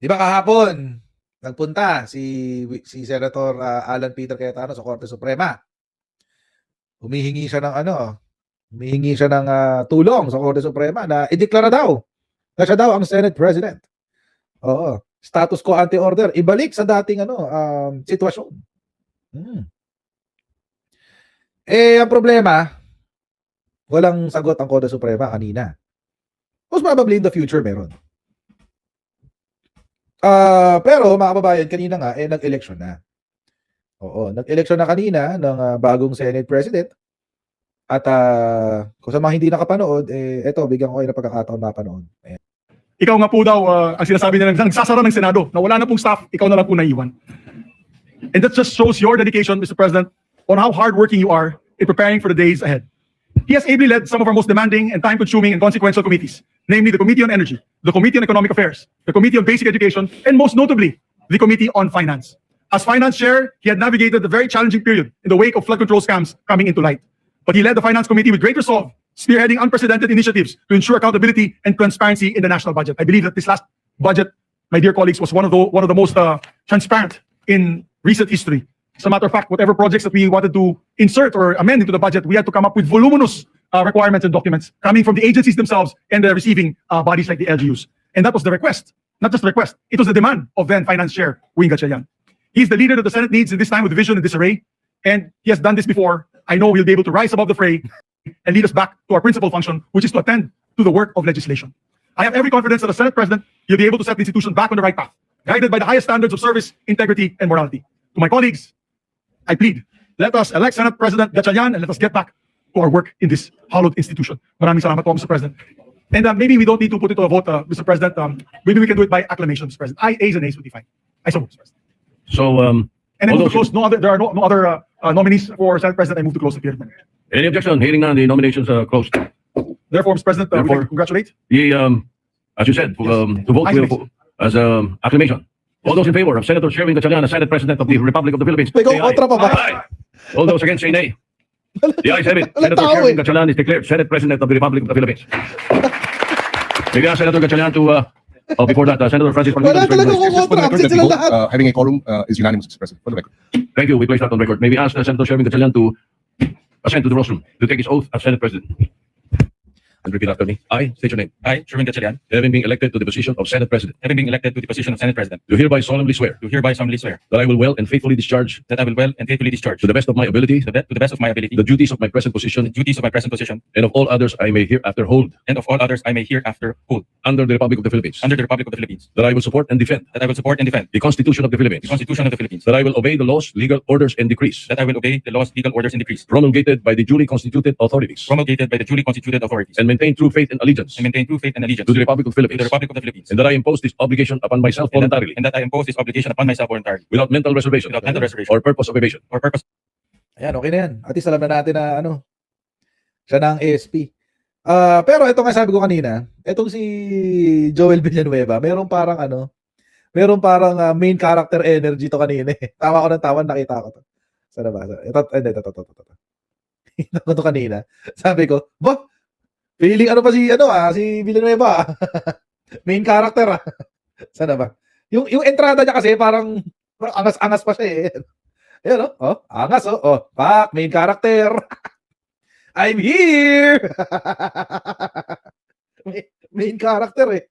Di ba kahapon, nagpunta si Senator Alan Peter Cayetano sa Korte Suprema. Humihingi siya ng tulong sa Korte Suprema na ideklara daw na siya daw ang Senate President. Oo. Status quo ante order, ibalik sa dating sitwasyon. Ang problema, walang sagot ang Korte Suprema kanina. Most probably in the future meron. Pero mga kababayan, kanina nga nag-election na. Oo, nag-election na kanina ng bagong Senate President. At kung sa mga hindi nakapanood, eto, bigyan ko kayo ng pagkakataon mapanood. Ayan. Ikaw nga po daw, ang sinasabi nila, nagsasara ng Senado, na wala na pong staff, ikaw na lang po naiwan. And that just shows your dedication, Mr. President, on how hardworking you are in preparing for the days ahead. He has ably led some of our most demanding and time-consuming and consequential committees, namely the Committee on Energy, the Committee on Economic Affairs, the Committee on Basic Education, and most notably, the Committee on Finance. As Finance Chair, he had navigated the very challenging period in the wake of flood control scams coming into light. But he led the Finance Committee with great resolve, spearheading unprecedented initiatives to ensure accountability and transparency in the national budget. I believe that this last budget, my dear colleagues, was one of the most transparent in recent history. As a matter of fact, whatever projects that we wanted to insert or amend into the budget, we had to come up with voluminous requirements and documents coming from the agencies themselves and the receiving bodies like the LGUs. And that was the request, not just the request, it was the demand of then Finance Chair Wing Gatchalian. He's the leader that the Senate needs in this time of division and disarray, and he has done this before. I know he'll be able to rise above the fray and lead us back to our principal function, which is to attend to the work of legislation. I have every confidence that the Senate President will be able to set the institution back on the right path, guided by the highest standards of service, integrity, and morality. To my colleagues, I plead, let us elect Senate President Gatchalian and let us get back to our work in this hallowed institution. Maraming salamat po, Mr. President. And maybe we don't need to put it to a vote, Mr. President. Maybe we can do it by acclamation, Mr. President. Ayes and ayes would be fine. I so move, Mr. President. So, And then move to close. There are no other nominees for Senate President. I move to close the hearing. any objection? Hearing none, the nominations are closed. Therefore, Mr. President, Therefore- we congratulate. As you said, to vote Ayes and will, as acclamation. All those in favor of Senator Sherwin Gatchalian as Senate President of the Republic of the Philippines. May say aye. kontra pa ba? Aye. All those against say nay. The ayes have it. Walang Senator tao Sherwin Gatchalian is declared Senate President of the Republic of the Philippines. Maybe ask Senator Gatchalian to, before that, Senator Francis Wala Pangilinan. talaga Just for kukontra. the record, Absent that the sila vote, lahat. having a quorum is unanimous, Mr. President, for the record. Thank you. We place that on record. Maybe ask Senator Sherwin Gatchalian to ascend to the rostrum to take his oath as Senate President. And repeat after me. I state your name. I, Sherwin Gatchalian, Having been elected to the position of Senate President, having been elected to the position of Senate President, do hereby solemnly swear do hereby solemnly swear that I will well and faithfully discharge, that I will well and faithfully discharge, to the best of my ability, to the best of my ability, the duties of my present the position duties of my present position, and of all others I may hereafter hold and of all others I may hereafter hold under the Republic of the Philippines. under the Republic of the Philippines, That I will support and defend that I will support and defend the Constitution of the the Philippines. Constitution of the Philippines, That I will obey the laws, legal orders, and decrees that I will obey the laws, legal orders, and decrees promulgated by the duly constituted authorities, promulgated by the duly constituted authorities, and maintain true faith and allegiance and maintain true faith and allegiance to the Republic of the to the Philippines. Republic of the Philippines, And that I impose this obligation upon myself and that, voluntarily, and that I impose this obligation upon myself voluntarily, without mental reservation without mental reservation or purpose of evasion. or purpose. Ayan, okay na yan. At least alam na natin na siya na ang ASP. Pero ito nga sabi ko kanina, itong si Joel Villanueva, meron parang main character energy to kanina eh. Tawa ko ng tawa, nakita ko to. Sana ba? Ito. Ito ko to kanina. Sabi ko, feeling si Villanueva. Main character. Sana ba? Yung entrada niya kasi parang angas-angas pa siya eh. Ayan angas pak, main character. I'm here! main character eh.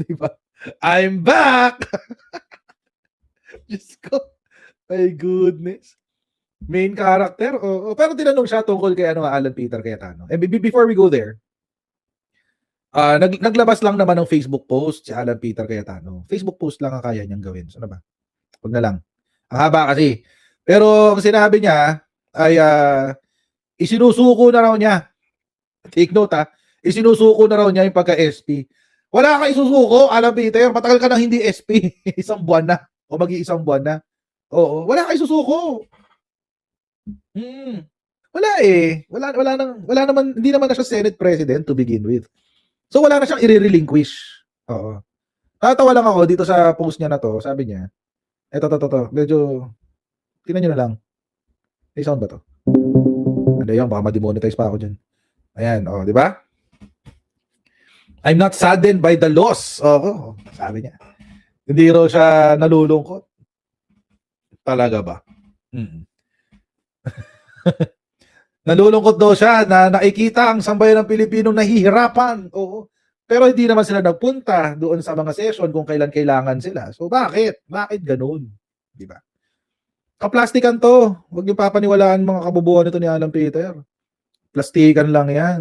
Diba? I'm back! Diyos ko. My goodness. Main character? Pero tinanong siya tungkol kay Alan Peter Cayetano. And before we go there, naglabas lang naman ng Facebook post si Alan Peter Cayetano. Facebook post lang ang kaya niyang gawin. Ano ba? Huwag na lang. Ang haba kasi. Pero ang sinabi niya ay isinusuko na raw niya. Take note isinusuko na raw niya yung pagka-SP. Wala ka isusuko, Alan Peter. Matagal ka nang hindi SP. Isang buwan na. O mag-iisang buwan na. Oo. Wala ka isusuko. Wala eh. Wala naman, hindi naman na siya Senate President to begin with. So wala na siyang i-relinquish. Oo. Tatawa lang ako dito sa post niya na to. Sabi niya, eto. Medyo, tingnan nyo na lang. May sound ba to? Ano yan? Baka ma-demonetize pa ako dyan. Ayan, di ba? I'm not saddened by the loss. Oo, sabi niya. Hindi raw siya nalulungkot. Talaga ba? Nalulungkot daw siya na nakikita ang sambayan ng Pilipino nahihirapan. Oo. Pero hindi naman sila nagpunta doon sa mga session kung kailan kailangan sila. So bakit? Bakit ganun? Di ba? Kaplastikan to. Huwag niyo papaniwalaan mga kabubuan nito ni Alan Peter. Plastikan lang yan.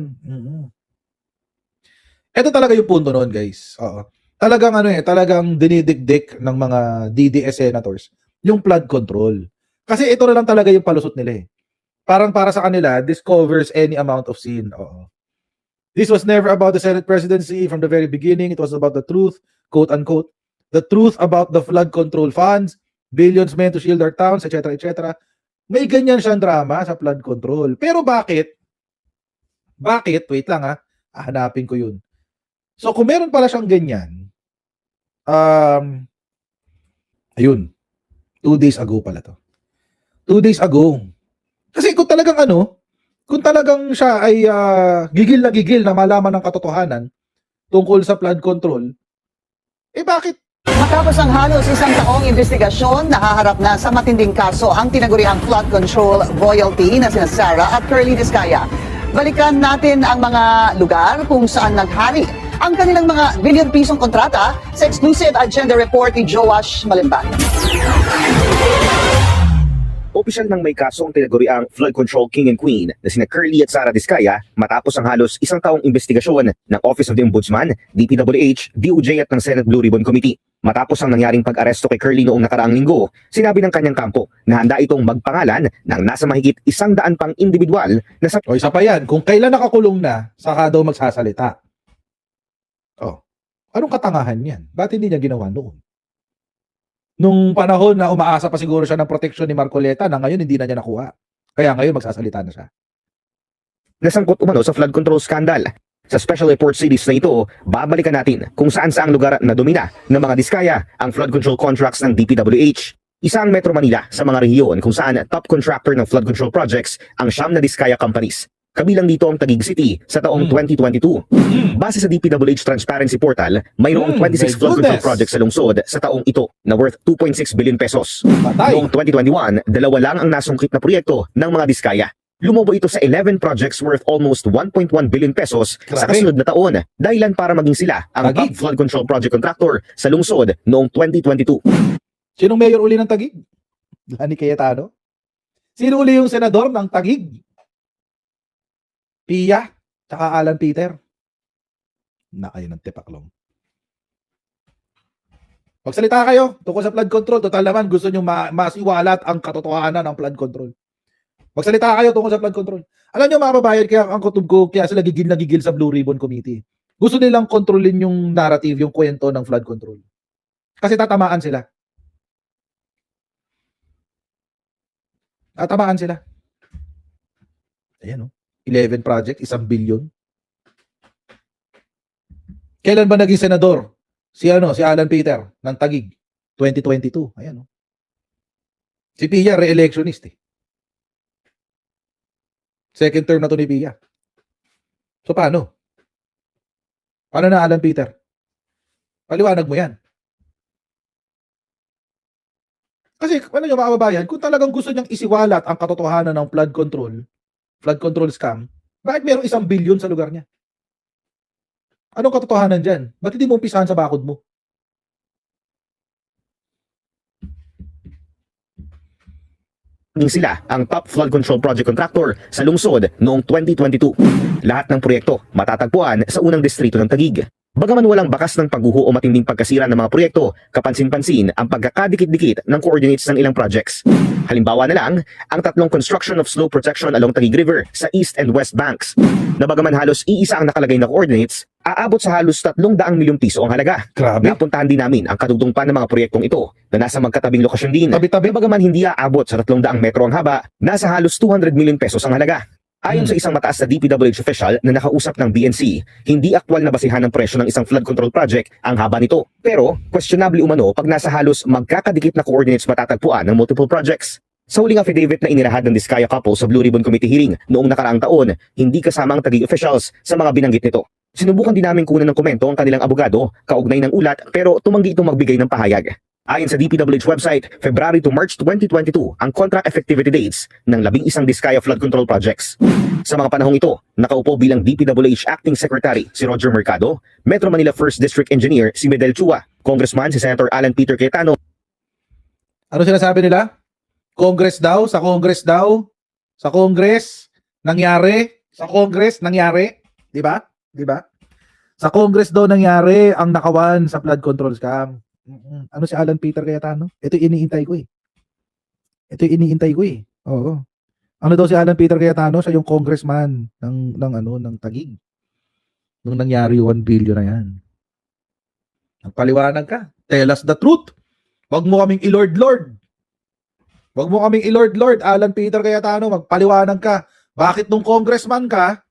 Ito talaga yung punto noon, guys. Oo. Talagang talagang dinidikdik ng mga DDS senators yung flood control. Kasi ito na lang talaga yung palusot nila eh. Parang para sa kanila, this covers any amount of sin. Oo. This was never about the Senate presidency from the very beginning. It was about the truth, quote unquote. The truth about the flood control funds, billions meant to shield our towns, etc., etc. May ganyan siyang drama sa flood control. Pero bakit? Bakit? Wait lang ha. Hanapin ko yun. So kung meron pala siyang ganyan, ayun. 2 days ago pala to. 2 days ago. Kasi kung talagang siya ay gigil na malaman ng katotohanan tungkol sa flood control, bakit? Matapos ang halos isang taong investigasyon, nahaharap na sa matinding kaso ang tinaguriang flood control royalty na sina Sara at Curly Discaya. Balikan natin ang mga lugar kung saan naghari ang kanilang mga bilyon pisong kontrata sa exclusive agenda report ni Joash Malimban. Opisyal nang may kaso ang tinaguriang flood control king and queen na sina Curly at Sara Discaya matapos ang halos isang taong investigasyon ng Office of the Ombudsman, DPWH, DOJ at ng Senate Blue Ribbon Committee. Matapos ang nangyaring pag-aresto kay Curly noong nakaraang linggo, sinabi ng kanyang kampo na handa itong magpangalan ng nasa mahigit 100 pang individual na sa... O isa pa yan, kung kailan nakakulong na, saka daw magsasalita. Anong katangahan yan? Ba't hindi niya ginawa noon? Nung panahon na umaasa pa siguro siya ng proteksyon ni Marcoleta na ngayon hindi na niya nakuha. Kaya ngayon magsasalita na siya. Nasangkot umano sa flood control scandal. Sa special report series na ito, babalikan natin kung saan-saang lugar na domina ng mga Discaya ang flood control contracts ng DPWH. Isa ang Metro Manila sa mga rehiyon kung saan top contractor ng flood control projects ang siyam na Discaya companies. Kabilang dito ang Taguig City sa taong 2022. Base sa DPWH Transparency Portal, mayroong 26 flood control projects sa lungsod sa taong ito na worth 2.6 billion pesos. Patay. Noong 2021, 2 lang ang nasungkit na proyekto ng mga Discaya. Lumobo ito sa 11 projects worth almost 1.1 billion pesos sa Grabe. kasunod na taon. Dahilan para maging sila ang Taguig. top flood control project contractor sa lungsod noong 2022. Sinong mayor uli ng Taguig? Lani Cayetano? Sino uli yung senador ng Taguig? Pia, tsaka Alan Peter. Na kayo ng tipaklong. Magsalita kayo tungkol sa flood control. Total naman, gusto nyo masiwalat ang katotohanan ng flood control. Magsalita kayo tungkol sa flood control. Alam nyo mga babayan, kaya ang kutub ko, kaya sila gigil na gigil sa Blue Ribbon Committee. Gusto nilang kontrolin yung narrative, yung kwento ng flood control. Kasi tatamaan sila. Tatamaan sila. Ayan o. 11 project, 1 billion. Kailan ba naging senador? Si Alan Peter ng Taguig, 2022. Ayan o. Si Pia, re-electionist eh. Second term na to ni Pia. So paano? Paano na Alan Peter? Paliwanag mo yan. Kasi, ano nyo mga kababayan, kung talagang gusto niyang isiwalat ang katotohanan ng flood control scam, bakit mayroong 1 billion sa lugar niya? Anong katotohanan dyan? Ba't hindi mo umpisahan sa bakod mo? Naging sila ang top flood control project contractor sa lungsod noong 2022. Lahat ng proyekto matatagpuan sa unang distrito ng Taguig. Bagaman walang bakas ng pagguho o matinding pagkasira ng mga proyekto, kapansin-pansin ang pagkakadikit-dikit ng coordinates ng ilang projects. Halimbawa na lang, ang 3 construction of slope protection along Taguig River sa East and West Banks. Na bagaman halos iisa ang nakalagay na coordinates, aabot sa halos 300 milyong piso ang halaga. Grabe. Napuntahan din namin ang kadugtungpan ng mga proyektong ito na nasa magkatabing lokasyon din. Tabi-tabi. Bagaman hindi aabot sa 300 metro ang haba, nasa halos 200 million pesos ang halaga. Ayon sa isang mataas na DPWH official na nakausap ng BNC, hindi aktwal na basihan ng presyo ng isang flood control project ang haba nito. Pero, questionable umano pag nasa halos magkakadikit na coordinates matatagpuan ng multiple projects. Sa huling affidavit na inilahad ng Discaya couple sa Blue Ribbon Committee hearing noong nakaraang taon, hindi kasama ang Taguig officials sa mga binanggit nito. Sinubukan din namin kunan ng komento ang kanilang abogado, kaugnay ng ulat pero tumanggi itong magbigay ng pahayag. Ayon sa DPWH website, February to March 2022 ang contract effectivity dates ng 11 Diskaya flood control projects. Sa mga panahong ito, nakaupo bilang DPWH Acting Secretary si Roger Mercado, Metro Manila 1st District Engineer si Medel Chua, Congressman si Senator Alan Peter Cayetano. Ano sinasabi nila? Congress daw, sa Congress daw, sa Congress nangyari, sa Congress nangyari, 'di ba? 'Di ba? Sa Congress daw nangyari ang nakawan sa flood control scam. Ano si Alan Peter Cayetano? Ito yung iniintay ko eh. Ito yung iniintay ko eh. Oo. Ano daw si Alan Peter Cayetano? Siya yung congressman ng Taguig. Nung nangyari 1 billion na yan. Nagpaliwanag ka. Tell us the truth. Wag mo kaming i-lord-lord. Wag mo kaming i-lord-lord. Alan Peter Cayetano, magpaliwanag ka. Bakit nung congressman ka,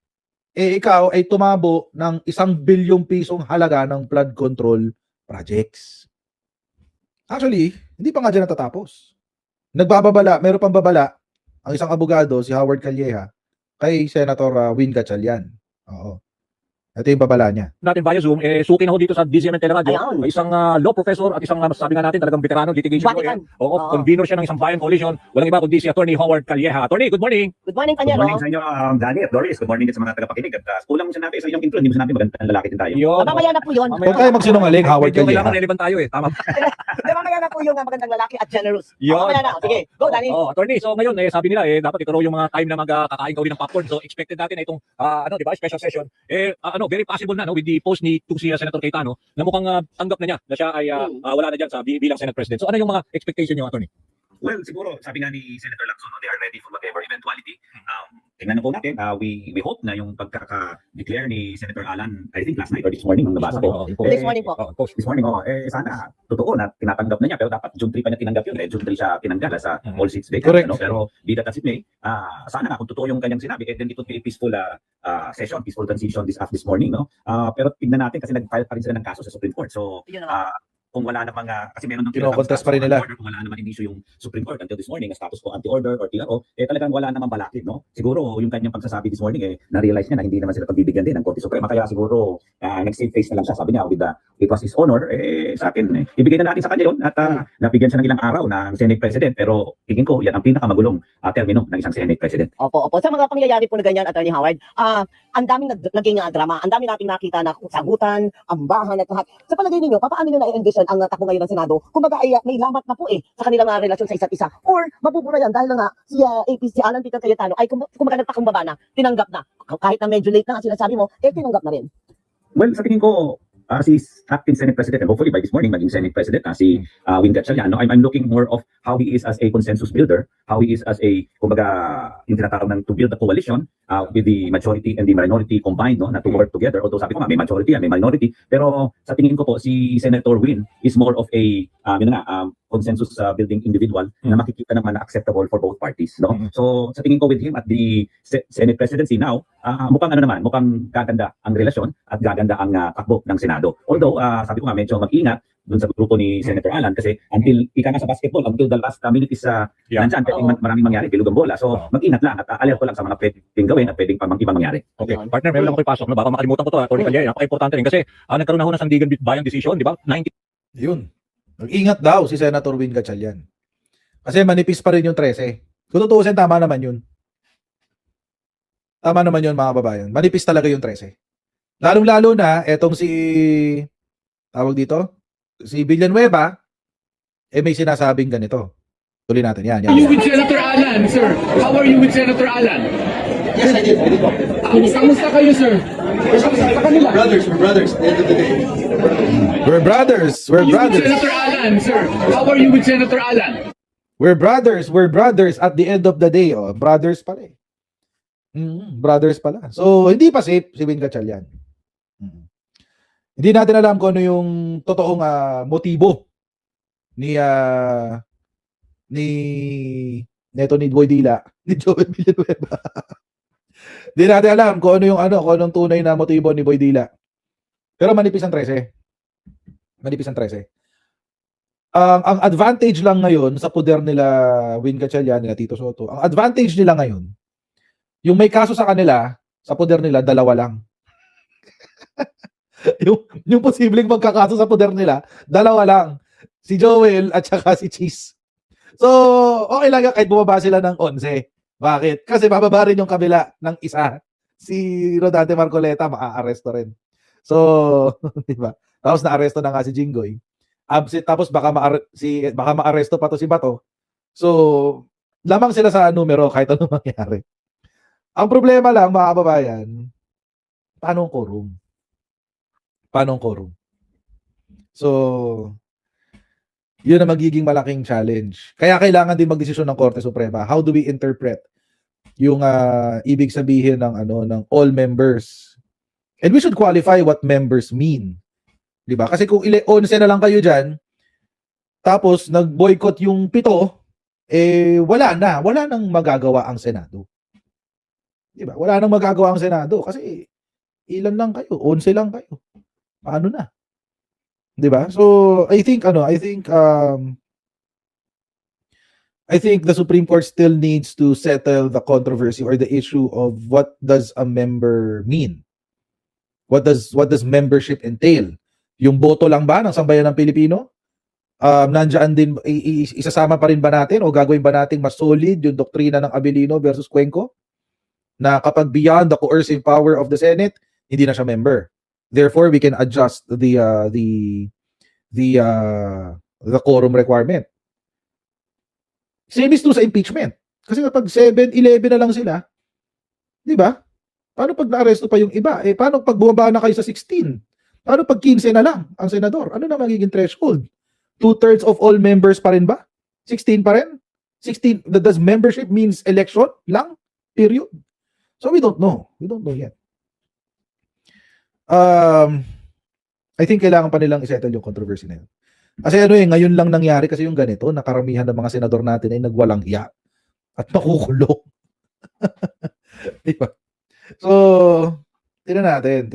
ikaw ay tumabo ng 1 bilyong pisong halaga ng flood control projects. Actually, hindi pa nga dyan natatapos. Nagbababala, meron pang babala ang isang abogado, si Howard Calleja, kay Senator Win Gatchalian. Oo. Ito yung babala niya. Natin via Zoom, suki na ho dito sa DZMN Teleradio. Ayan. May isang law professor at isang sabi nga natin talagang veterano litigation lawyer. Vatican. Oo, Oo. convener siya ng isang bayan coalition. Walang iba kundi si Attorney Howard Calleja. Attorney, good morning. Good morning, Good Panyero. morning sa inyo, Danny at Doris. Good morning din sa mga tagapakinig. At kulang mo sinabi sa iyong intro, hindi mo sinabi magandang lalaki din tayo. Yun. Mamaya na po yun. Huwag tayo magsinungaling, Howard Medyo kailangan Calleja. relevant tayo eh. Tama. Mamaya na po yung magandang lalaki at generous. Yun. Mamaya na. Sige, go, Danny. Attorney, so ngayon sabi nila dapat ito raw yung mga time na magkakain ka uli ng popcorn. So expected natin na itong di ba, special session. Very possible na no with the post ni si Senator Cayetano na mukhang tanggap na niya na siya ay wala na diyan sa bilang Senate President. So ano yung mga expectation niyo, Attorney? Well, siguro, sabi nga ni Senator Lacson, they are ready for whatever eventuality. Tingnan na po natin, we hope na yung pagkaka-declare ni Senator Alan, I think last night or this morning, nung nabasa ko. This morning po. This morning, sana totoo na tinatanggap na niya, pero dapat June 3 pa niya tinanggap yun. June 3 siya tinanggal sa all seats vacant. Correct. Pero be that as it may, sana nga kung totoo yung kanyang sinabi, then it would be a peaceful session, peaceful transition this morning. No? Pero tignan natin kasi nag-file pa rin sila ng kaso sa Supreme Court. So, Yun na nga. kung wala namang kasi meron ng Kino-contest pa rin nila. order, kung wala naman in issue yung Supreme Court until this morning, na status quo anti-order or TRO, talagang wala namang balakid, no? Siguro yung kanyang pagsasabi this morning, na-realize niya na hindi naman sila pagbibigyan din ng Korte Suprema, kaya siguro nag-save face na lang siya. Sabi niya, it was his honor, sa akin, ibigay na natin sa kanya yun, at nabigyan siya ng ilang araw ng Senate President, pero tingin ko, yan ang pinakamagulong termino ng isang Senate President. Opo. Sa mga pangyayari po na ganyan, Attorney Howard, ang daming naging drama, ang daming nating nakita na sagutan, ambahan at lahat. Sa palagay ninyo, paano nyo na-envision ang takbo ngayon ng Senado? Kumbaga ay may lamat na po sa kanilang relasyon sa isa't isa. Or mabubura yan dahil nga si Alan Peter Cayetano ay kumbaga nagpakumbaba na, tinanggap na. Kahit na medyo late na ang sinasabi mo, tinanggap na rin. Well, sa tingin ko, si acting Senate President, and hopefully by this morning, maging Senate President, si Win Gatchalian, I'm looking more of how he is as a consensus builder, how he is as a, kumbaga, yung tinatawag ng to build a coalition with the majority and the minority combined, no, na to work together. Although sabi ko nga, may majority and may minority, pero sa tingin ko po, si Senator Win is more of a, consensus building individual na makikita naman na acceptable for both parties, no? So sa tingin ko with him at the Senate presidency now, mukhang gaganda ang relasyon at gaganda ang takbo ng Senado. Although sabi ko nga medyo mag-ingat dun sa grupo ni Senator Alan kasi until ika nga sa basketball, until the last minute is nandyan, pwedeng maraming mangyari, bilog ang bola. So mag-ingat lang at alerto lang sa mga pwedeng gawin at pwedeng ibang mangyari. Okay, partner, may lang ako ipasok, no? Baka makalimutan ko to, Attorney Calleja. Napaka-importante rin kasi nagkaroon na ho ng Sandigan Bayan decision, di ba? 90 Yun. Mag-ingat daw si Senator Win Gatchalian. Kasi manipis pa rin yung 13. Kung tutuusin, tama naman yun. Tama naman yun, mga babayan. Manipis talaga yung 13. Lalong-lalo na, etong tawag dito, si Villanueva, may sinasabing ganito. Tuloy natin, yan. How are you with Senator Alan, sir? How are you with Senator Alan? Yes, I did. Kamusta kayo, sir? Brothers, we're brothers at the end of the day. We're brothers. We're How are you with brothers. Senator Alan, sir? How are you with Senator Alan? We're brothers. We're brothers at the end of the day. Oh, brothers pala eh. Brothers pala. So, hindi pa safe si Win Gatchalian. Hindi natin alam kung ano yung totoong motibo ni Boy Dila, ni Joel Villanueva. Hindi natin alam kung ano kung anong tunay na motibo ni Boy Dila. Pero manipis ang 13. Manipis ang 13. Ang advantage lang ngayon sa poder nila Win Gatchalian, nila Tito Soto, ang advantage nila ngayon, yung may kaso sa kanila, sa poder nila, 2 lang. yung posibleng magkakaso sa poder nila, dalawa lang. Si Joel at saka si Cheese. So, okay lang yan kahit bumaba sila ng 11. Bakit? Kasi bababa rin yung kabila ng isa. Si Rodante Marcoleta maa-aresto rin. So, di ba? Tapos na-aresto na nga si Jinggoy. Absent, tapos baka ma-aresto pa to si Bato. So, lamang sila sa numero kahit anong mangyari. Ang problema lang, mga kababayan, paano ang quorum? Paano ang quorum? So, yun ang magiging malaking challenge. Kaya kailangan din magdesisyon ng Korte Suprema. How do we interpret yung ibig sabihin ng all members? And we should qualify what members mean. 'Di ba? Kasi kung 11 na lang kayo diyan, tapos nag-boycott yung 7, wala nang magagawa ang Senado. 'Di ba? Wala nang magagawa ang Senado kasi ilan lang kayo? 11 lang kayo. Paano na? 'Di ba? So, I think the Supreme Court still needs to settle the controversy or the issue of what does a member mean? What does membership entail? Yung boto lang ba ng sambayan ng Pilipino? Nandiyan din, isasama pa rin ba natin o gagawin ba nating mas solid yung doktrina ng Abilino versus Cuenco? Na kapag beyond the coercive power of the Senate, hindi na siya member. Therefore, we can adjust the quorum requirement. Same is true sa impeachment. Kasi kapag 7-11 na lang sila, di ba? Paano pag na-aresto pa yung iba? Paano pag bumaba na kayo sa 16? Paano pag 15 na lang ang senador? Ano na magiging threshold? 2/3 of all members pa rin ba? 16 pa rin? 16, does membership means election lang? Period. So we don't know. We don't know yet. I think kailangan pa nilang isettle yung controversy na yun. Kasi ngayon lang nangyari kasi yung ganito, na karamihan ng mga senador natin ay nagwalang hiya at nakukulong. Diba? So, tingnan natin.